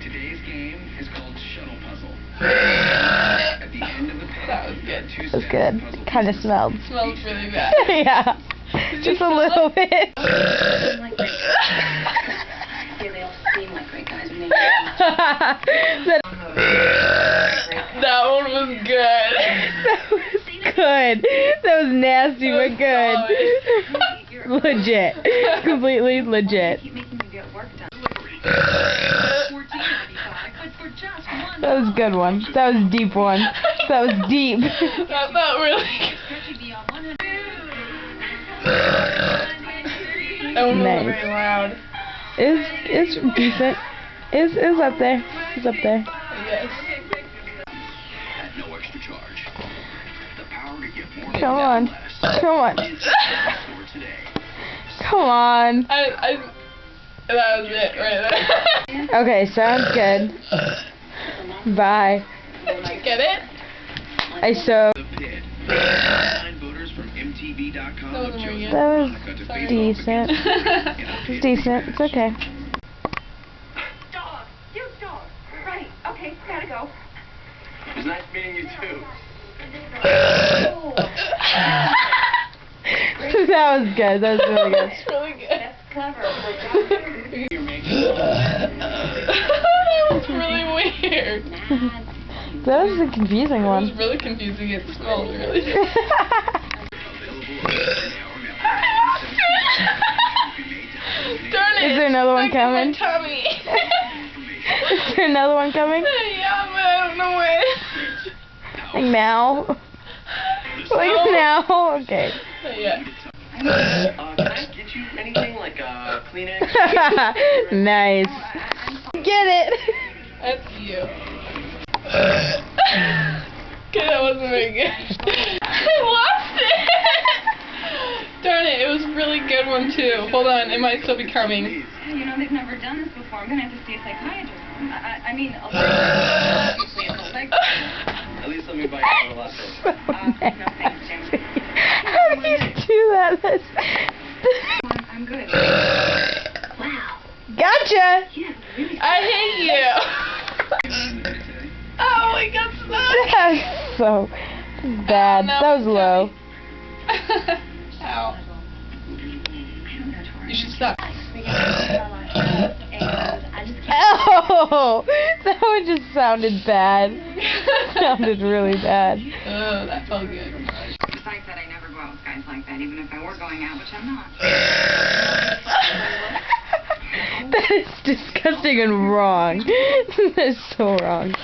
Today's game is called Shuttle Puzzle. At the end of the pit, That was good. That was good. Kind of smelled. It smells really bad. Yeah. Just a little bit. Yeah, they all seem like great guys when they That one was good. That was good. That was nasty, but good. Legit. Completely legit. keep making you get work done. That was a good one. That was a deep one. That was deep. That felt really good. That one Nice. was very loud. It's decent. It's up there. It's up there. Yes. at no extra charge. The power to get more Come on. Come on. store today. Come on. That was it right there. Okay, sounds good. Bye. Did you get it? I so. The pit. 9 voters from MTV.com That have wasn't very chosen good. That was Monica to Sorry. face off decent. against her in a It's pit decent. It's okay. Dog! You dog! Right, okay, gotta go. It was nice meeting you too. That was good. That was really good. That's really good. That's clever. You're making That was really weird. That was a confusing It one. was really confusing. It smelled really good. Darn it. Is there another one Stuck in my coming? tummy. Is there another one coming? Yeah, but I don't know when. Like now? Like now? Okay. Yeah. Can I get you anything like a Kleenex? Nice. Get it. That's you. Okay, that wasn't very good. I lost it! Darn it, it was a really good one too. Hold on, it might still be coming. You know, they've never done this before. I'm gonna have to see a psychiatrist. I mean, obviously it's a leg. At least let me buy you a latte. No thanks, Jim. How did you do that? I'm good. Wow. Gotcha! Yeah, really. I hate you! Oh, I got stuck! That's so bad. No, That was low. Ow. You should stop. Oh! That one just sounded bad. Sounded really bad. Oh, that felt good. Besides that, I never go out with guys like that, even if I were going out, which I'm not. That is disgusting and wrong. That is so wrong.